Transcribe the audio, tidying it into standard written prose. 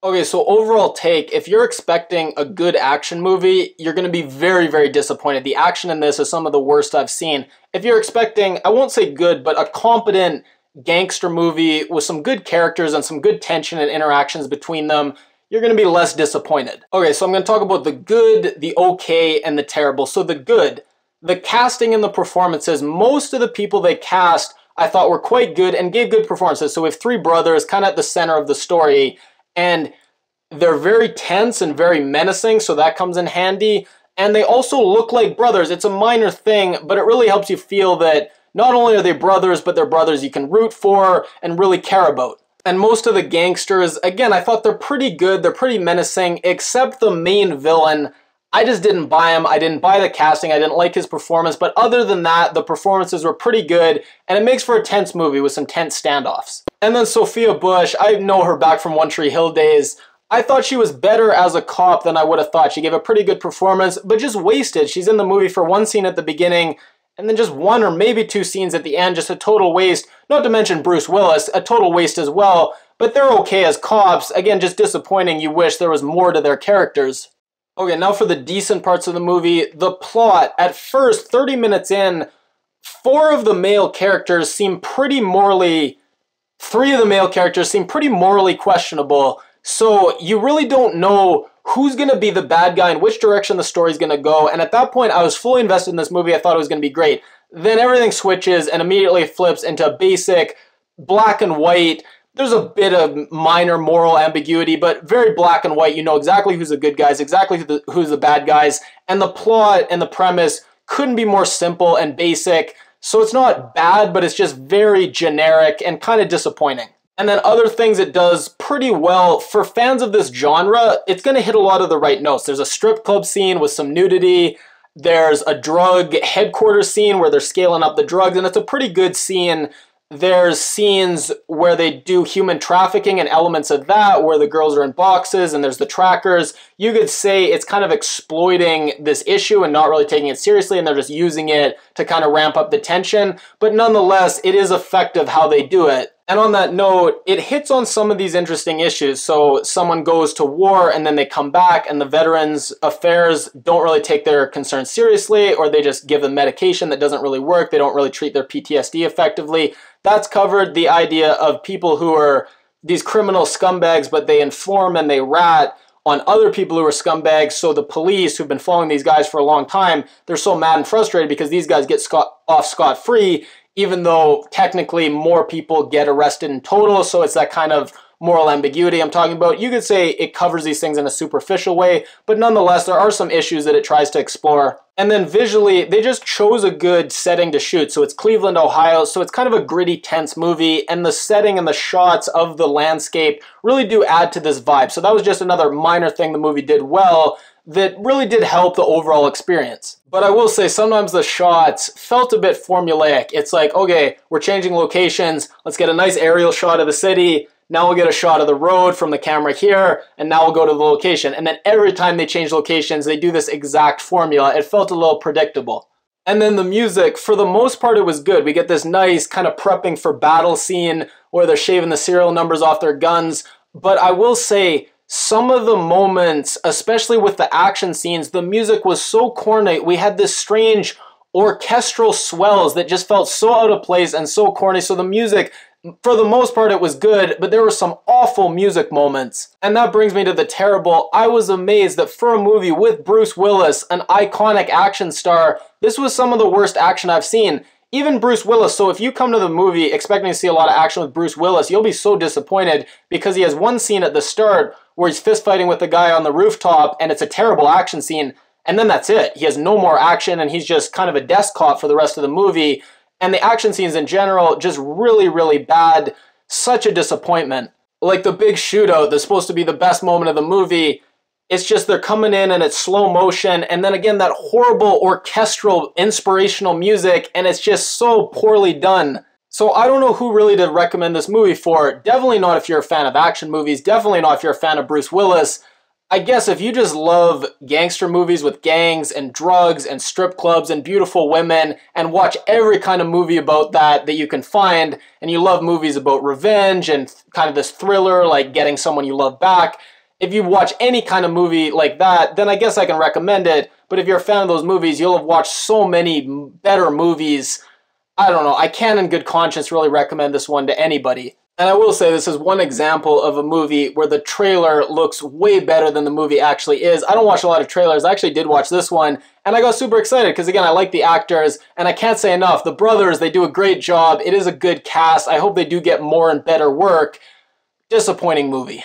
Okay, so overall take, if you're expecting a good action movie, you're going to be very, very disappointed. The action in this is some of the worst I've seen. If you're expecting, I won't say good, but a competent gangster movie with some good characters and some good tension and interactions between them, you're going to be less disappointed. Okay, so I'm going to talk about the good, the okay, and the terrible. So the good, the casting and the performances, most of the people they cast I thought were quite good and gave good performances. So we have three brothers kind of at the center of the story, and they're very tense and very menacing, so that comes in handy. And they also look like brothers. It's a minor thing, but it really helps you feel that not only are they brothers, but they're brothers you can root for and really care about. And most of the gangsters, again, I thought they're pretty good, they're pretty menacing, except the main villain. I just didn't buy him, I didn't buy the casting, I didn't like his performance, but other than that, the performances were pretty good, and it makes for a tense movie with some tense standoffs. And then Sophia Bush, I know her back from One Tree Hill days. I thought she was better as a cop than I would have thought. She gave a pretty good performance, but just wasted. She's in the movie for one scene at the beginning, and then just one or maybe two scenes at the end, just a total waste. Not to mention Bruce Willis, a total waste as well, but they're okay as cops. Again, just disappointing. You wish there was more to their characters. Okay, now for the decent parts of the movie. The plot, at first, 30 minutes in, three of the male characters seem pretty morally questionable. So you really don't know who's going to be the bad guy and which direction the story's going to go. And at that point, I was fully invested in this movie. I thought it was going to be great. Then everything switches and immediately flips into basic black and white. There's a bit of minor moral ambiguity, but very black and white. You know exactly who's the good guys, exactly who's the bad guys. And the plot and the premise couldn't be more simple and basic. So it's not bad, but it's just very generic and kind of disappointing. And then other things it does pretty well. For fans of this genre, it's going to hit a lot of the right notes. There's a strip club scene with some nudity. There's a drug headquarters scene where they're scaling up the drugs, and it's a pretty good scene. There's scenes where they do human trafficking and elements of that, where the girls are in boxes and there's the trackers. You could say it's kind of exploiting this issue and not really taking it seriously, and they're just using it to kind of ramp up the tension. But nonetheless, it is effective how they do it. And on that note, it hits on some of these interesting issues. So someone goes to war and then they come back, and the veterans' affairs don't really take their concerns seriously, or they just give them medication that doesn't really work. They don't really treat their PTSD effectively. That's covered. The idea of people who are these criminal scumbags, but they inform and they rat on other people who are scumbags. So the police who've been following these guys for a long time, they're so mad and frustrated because these guys get off scot-free, even though technically more people get arrested in total. So it's that kind of moral ambiguity I'm talking about. You could say it covers these things in a superficial way, but nonetheless, there are some issues that it tries to explore. And then visually, they just chose a good setting to shoot. So it's Cleveland, Ohio, so it's kind of a gritty, tense movie, and the setting and the shots of the landscape really do add to this vibe. So that was just another minor thing the movie did well that really did help the overall experience. But I will say, sometimes the shots felt a bit formulaic. It's like, okay, we're changing locations, let's get a nice aerial shot of the city, now we'll get a shot of the road from the camera here, and now we'll go to the location. And then every time they change locations, they do this exact formula. It felt a little predictable. And then the music, for the most part, it was good. We get this nice kind of prepping for battle scene where they're shaving the serial numbers off their guns. But I will say, some of the moments, especially with the action scenes, the music was so corny. We had this strange orchestral swells that just felt so out of place and so corny. So the music, for the most part, it was good, but there were some awful music moments. And that brings me to the terrible. I was amazed that for a movie with Bruce Willis, an iconic action star, this was some of the worst action I've seen. Even Bruce Willis, so if you come to the movie expecting to see a lot of action with Bruce Willis, you'll be so disappointed because he has one scene at the start where he's fist fighting with the guy on the rooftop, and it's a terrible action scene, and then that's it. He has no more action, and he's just kind of a desk cop for the rest of the movie. And the action scenes in general, just really, really bad. Such a disappointment. Like the big shootout that's supposed to be the best moment of the movie, it's just they're coming in and it's slow motion, and then again that horrible orchestral inspirational music, and it's just so poorly done. So I don't know who really to recommend this movie for. Definitely not if you're a fan of action movies. Definitely not if you're a fan of Bruce Willis. I guess if you just love gangster movies with gangs and drugs and strip clubs and beautiful women and watch every kind of movie about that you can find, and you love movies about revenge and kind of this thriller like getting someone you love back, if you watch any kind of movie like that, then I guess I can recommend it. But if you're a fan of those movies, you'll have watched so many better movies. I don't know. I can't in good conscience really recommend this one to anybody. And I will say this is one example of a movie where the trailer looks way better than the movie actually is. I don't watch a lot of trailers. I actually did watch this one, and I got super excited because, again, I like the actors, and I can't say enough. The brothers, they do a great job. It is a good cast. I hope they do get more and better work. Disappointing movie.